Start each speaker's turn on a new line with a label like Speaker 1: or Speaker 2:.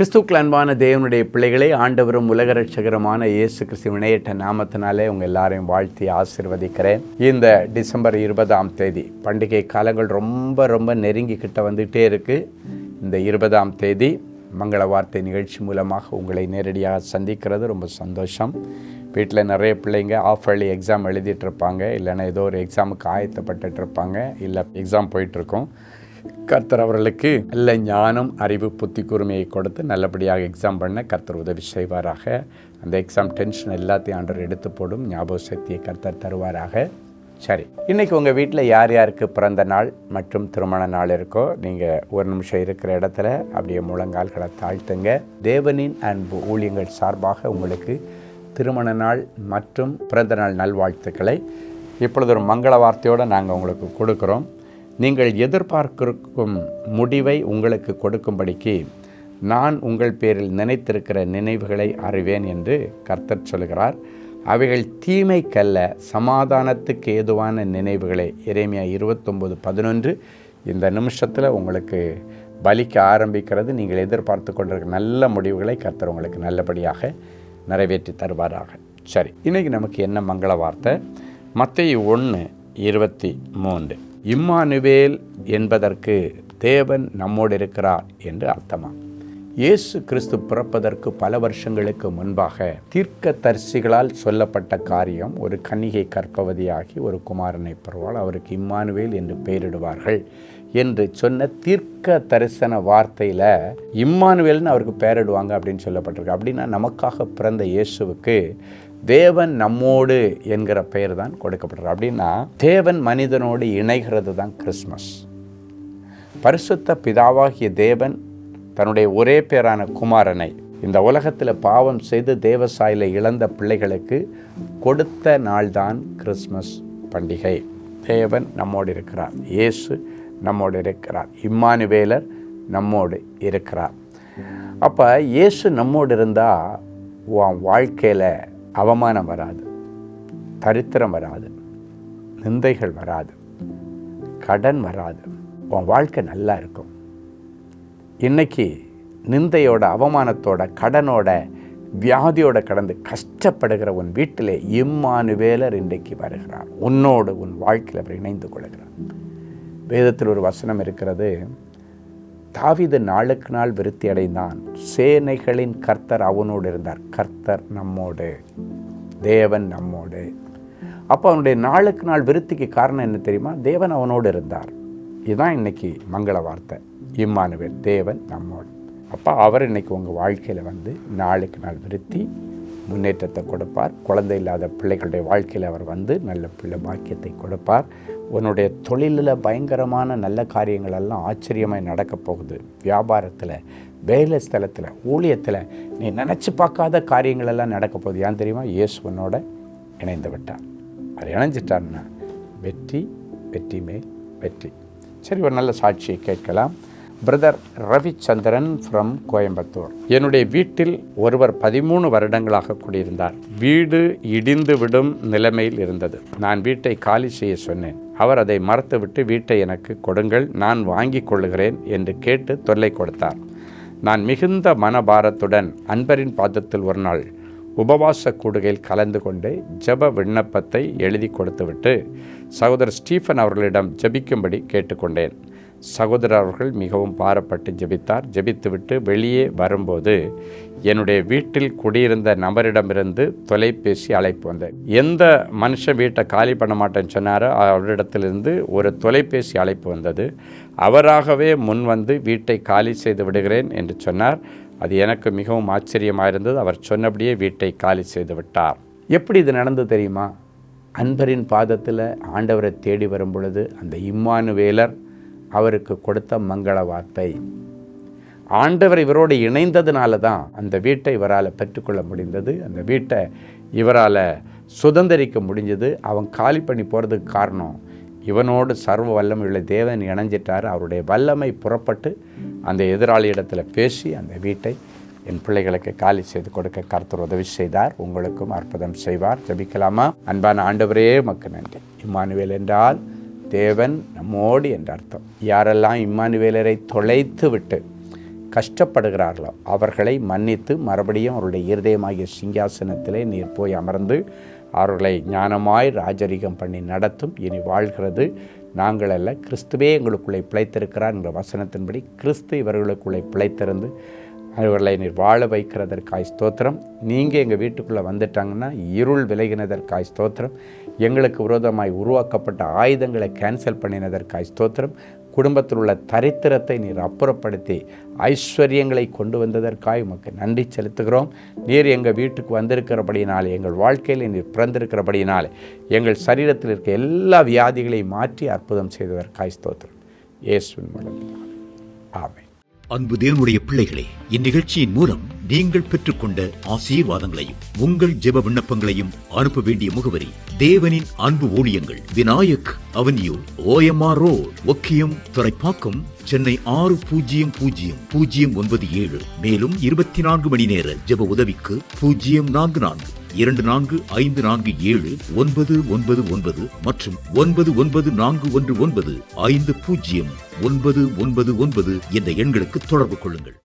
Speaker 1: கிறிஸ்துவுக்குள் அன்பான தேவனுடைய பிள்ளைகளே, ஆண்டவரும் உலக ரட்சகருமான இயேசு கிறிஸ்து இணையற்ற நாமத்தினாலே உங்கள் எல்லாரையும் வாழ்த்தி ஆசீர்வதிக்கிறேன். இந்த டிசம்பர் 20 பண்டிகை காலங்கள் ரொம்ப நெருங்கிக்கிட்ட வந்துகிட்டே இருக்குது. இந்த 20 மங்கள வார்த்தை நிகழ்ச்சி மூலமாக உங்களை நேரடியாக சந்திக்கிறது ரொம்ப சந்தோஷம். வீட்டில் நிறைய பிள்ளைங்க ஆஃப் இயர்லி எக்ஸாம் எழுதிட்டுருப்பாங்க, இல்லைன்னா ஏதோ ஒரு எக்ஸாமுக்கு ஆயத்தப்பட்டுருப்பாங்க, இல்லை எக்ஸாம் போயிட்டுருக்கோம். கர்த்தர் அவர்களுக்கு நல்ல ஞானம், அறிவு, புத்தி கூர்மையை கொடுத்து நல்லபடியாக எக்ஸாம் பண்ண கர்த்தர் உதவி செய்வாராக. அந்த எக்ஸாம் டென்ஷன் எல்லாத்தையும் ஆண்டவர் எடுத்து போடும் ஞாபக சக்தியை கர்த்தர் தருவாராக. சரி, இன்றைக்கி உங்கள் வீட்டில் யார் யாருக்கு பிறந்த நாள் மற்றும் திருமண நாள் இருக்கோ, நீங்கள் ஒரு நிமிஷம் இருக்கிற இடத்துல அப்படியே முழங்கால்களை தாழ்த்துங்க. தேவனின் அன்பு ஊழியங்கள் சார்பாக உங்களுக்கு திருமண நாள் மற்றும் பிறந்த நாள் நல்வாழ்த்துக்களை இப்பொழுது ஒரு மங்கள வார்த்தையோடு நாங்கள் உங்களுக்கு கொடுக்குறோம். நீங்கள் எதிர்பார்க்கும் முடிவை உங்களுக்கு கொடுக்கும்படிக்கு நான் உங்கள் பேரில் நினைத்திருக்கிற நினைவுகளை அறிவேன் என்று கர்த்தர் சொல்கிறார். அவைகள் தீமைக்கல்ல, சமாதானத்துக்கு ஏதுவான நினைவுகளை. எரேமியா 29:11 இந்த நிமிஷத்தில் உங்களுக்கு பலிக்க ஆரம்பிக்கிறது. நீங்கள் எதிர்பார்த்து கொண்டிருக்கிற நல்ல முடிவுகளை கர்த்தர் உங்களுக்கு நல்லபடியாக நிறைவேற்றி தருவாராக. சரி, இன்றைக்கி நமக்கு என்ன மங்கள வார்த்தை? மத்தேயு 1:23. இம்மானுவேல் என்பதற்கு தேவன் நம்மோடு இருக்கிறார் என்று அர்த்தமா? இயேசு கிறிஸ்து பிறப்பதற்கு பல வருஷங்களுக்கு முன்பாக தீர்க்கதரிசிகளால் சொல்லப்பட்ட காரியம், ஒரு கன்னிகை கர்ப்பவதியாகி ஒரு குமாரனை பெறுவாள், அவருக்கு இம்மானுவேல் என்று பெயரிடுவார்கள் என்று சொன்ன தீர்க்க தரிசன வார்த்தையில் இம்மானுவேல்னு அவருக்கு பெயரிடுவாங்க அப்படின்னு சொல்லப்பட்டிருக்கு. அப்படின்னா நமக்காக பிறந்த இயேசுவுக்கு தேவன் நம்மோடு என்கிற பெயர் தான் கொடுக்கப்படுறார். அப்படின்னா தேவன் மனிதனோடு இணைகிறது தான் கிறிஸ்மஸ். பரிசுத்த பிதாவாகிய தேவன் தன்னுடைய ஒரே பேரான குமாரனை இந்த உலகத்தில் பாவம் செய்து தேவசாயில இழந்த பிள்ளைகளுக்கு கொடுத்த நாள்தான் கிறிஸ்மஸ் பண்டிகை. தேவன் நம்மோடு இருக்கிறார், இயேசு நம்மோடு இருக்கிறார், இம்மானுவேலர் நம்மோடு இருக்கிறார். அப்போ இயேசு நம்மோடு இருந்தால் உன் வாழ்க்கையில் அவமானம் வராது, தரித்திரம் வராது, நிந்தைகள் வராது, கடன் வராது, உன் வாழ்க்கை நல்லா இருக்கும். இன்னைக்கு நிந்தையோட, அவமானத்தோட, கடனோட, வியாதியோட கடந்து கஷ்டப்படுகிற உன் வீட்டிலே இம்மானுவேலர் இன்றைக்கு வருகிறார். உன்னோடு உன் வாழ்க்கையில் அவர் இணைந்து கொள்கிறார். வேதத்தில் ஒரு வசனம் இருக்கிறது, தாவீது நாளுக்கு நாள் விருத்தி அடைந்தான், சேனைகளின் கர்த்தர் அவனோடு இருந்தார். கர்த்தர் நம்மோடு, தேவன் நம்மோடு. அப்போ அவனுடைய நாளுக்கு நாள் விருத்திக்கு காரணம் என்ன தெரியுமா? தேவன் அவனோடு இருந்தார். இதுதான் இன்னைக்கு மங்கள வார்த்தை, இம்மானுவேல், தேவன் நம்மோடு. அப்போ அவர் இன்னைக்கு உங்கள் வாழ்க்கையில் வந்து நாளுக்கு நாள் விருத்தி, முன்னேற்றத்தை கொடுப்பார். குழந்தை இல்லாத பிள்ளைகளுடைய வாழ்க்கையில் அவர் வந்து நல்ல பிள்ளை பாக்கியத்தை கொடுப்பார். உன்னுடைய தொழிலில் பயங்கரமான நல்ல காரியங்கள் எல்லாம் ஆச்சரியமாக நடக்க போகுது. வியாபாரத்தில், வேலை ஸ்தலத்தில், ஊழியத்தில் நீ நினச்சி பார்க்காத காரியங்கள் எல்லாம் நடக்க போகுது. ஏன் தெரியுமா? இயேசுவனோட இணைந்து விட்டார். அவர் இணைஞ்சிட்டார்னா வெற்றி, வெற்றி மேல் வெற்றி. சரி, ஒரு நல்ல சாட்சியை கேட்கலாம். Brother Ravichandran from Coimbatore. என்னுடைய வீட்டில் ஒருவர் 13 வருடங்களாக குடியிருந்தார். வீடு இடிந்து விடும் நிலைமையில் இருந்தது. நான் வீட்டை காலி செய்ய சொன்னேன். அவர் அதை மறுத்துவிட்டு வீட்டை எனக்கு கொடுங்கள், நான் வாங்கி கொள்ளுகிறேன் என்று கேட்டு தொல்லை கொடுத்தார். நான் மிகுந்த மனபாரத்துடன் அன்பரின் பாதத்தில் ஒரு நாள் உபவாச கூடுகையில் கலந்து கொண்டு ஜெப விண்ணப்பத்தை எழுதி கொடுத்துவிட்டு சகோதரர் ஸ்டீஃபன் அவர்களிடம் ஜெபிக்கும்படி கேட்டுக்கொண்டேன். சகோதரர் அவர்கள் மிகவும் பாரப்பட்டு ஜெபித்தார். ஜெபித்துவிட்டு வெளியே வரும்போது என்னுடைய வீட்டில் குடியிருந்த நபரிடமிருந்து தொலைபேசி அழைப்பு வந்தது. எந்த மனுஷன் வீட்டை காலி பண்ண மாட்டேன்னு சொன்னாரோ அவரிடத்திலிருந்து ஒரு தொலைபேசி அழைப்பு வந்தது. அவராகவே முன் வந்து வீட்டை காலி செய்து விடுகிறேன் என்று சொன்னார். அது எனக்கு மிகவும் ஆச்சரியமாக இருந்தது. அவர் சொன்னபடியே வீட்டை காலி செய்து விட்டார். எப்படி இது நடந்து தெரியுமா? அன்பரின் பாதத்தில் ஆண்டவரை தேடி வரும் பொழுது அந்த இம்மானுவேலர் அவருக்கு கொடுத்த மங்கள வார்த்தை. ஆண்டவர் இவரோடு இணைந்ததுனால தான் அந்த வீட்டை இவரால் பெற்றுக்கொள்ள முடிந்தது, அந்த வீட்டை இவரால் சுதந்திரிக்க முடிஞ்சது. அவன் காலி பண்ணி போகிறதுக்கு காரணம் இவனோடு சர்வ வல்லமை உள்ள தேவன் இணைஞ்சிட்டார். அவருடைய வல்லமை புறப்பட்டு அந்த எதிராளி இடத்துல பேசி அந்த வீட்டை என் பிள்ளைகளுக்கு காலி செய்து கொடுக்க கர்த்தர் உதவி செய்தார். உங்களுக்கும் அற்புதம் செய்வார். ஜெபிக்கலாமா? அன்பான ஆண்டவரே, உமக்கு நன்றி. இம்மானுவேல் என்றால் தேவன் நம்மோடு என்ற அர்த்தம். யாரெல்லாம் இம்மானுவேலரை தொலைத்து விட்டு கஷ்டப்படுகிறார்களோ அவர்களை மன்னித்து மறுபடியும் அவருடைய இருதயமாகிய சிங்காசனத்திலே நீர் போய் அமர்ந்து அவர்களை ஞானமாய் ராஜரிகம் பண்ணி நடத்தும். இனி வாழ்கிறது நாங்கள் அல்ல, கிறிஸ்துவே எங்களுக்குள்ளே பிழைத்திருக்கிறார் என்ற வசனத்தின்படி கிறிஸ்து இவர்களுக்குள்ளே பிழைத்திருந்து அவர்களை நீர் வாழ வைக்கிறதற்காய் ஸ்தோத்திரம். நீங்கள் எங்கள் வீட்டுக்குள்ளே வந்துட்டாங்கன்னா இருள் விலகினதற்காய் ஸ்தோத்திரம். எங்களுக்கு விரோதமாய் உருவாக்கப்பட்ட ஆயுதங்களை கேன்சல் பண்ணினதற்காய் ஸ்தோத்திரம். குடும்பத்தில் உள்ள தரித்திரத்தை நீர் அப்புறப்படுத்தி ஐஸ்வர்யங்களை கொண்டு வந்ததற்காக உமக்கு நன்றி செலுத்துகிறோம். நீர் எங்கள் வீட்டுக்கு வந்திருக்கிறபடியினாலே, எங்கள் வாழ்க்கையில் நீர் பிறந்திருக்கிறபடியினாலே எங்கள் சரீரத்தில் இருக்க எல்லா வியாதிகளையும் மாற்றி அற்புதம் செய்ததற்காய் ஸ்தோத்திரம். இயேசுவின் மூலம் ஆமென்.
Speaker 2: அன்பு தேவனுடைய பிள்ளைகளே, இந்நிகழ்ச்சியின் மூலம் நீங்கள் பெற்றுக்கொண்ட ஆசீர்வாதங்களையும் உங்கள் ஜெப விண்ணப்பங்களையும் அனுப்ப வேண்டிய முகவரி: தேவனின் அன்பு ஊழியங்கள், Vinayak avenue, OMR road, Okkiyam, Thoraipakkam, Chennai 600097. மேலும் 24 மணி நேர ஜெப உதவிக்கு 044-2454-7-999 மற்றும் 9941150999 என்ற எண்களுக்கு தொடர்பு கொள்ளுங்கள்.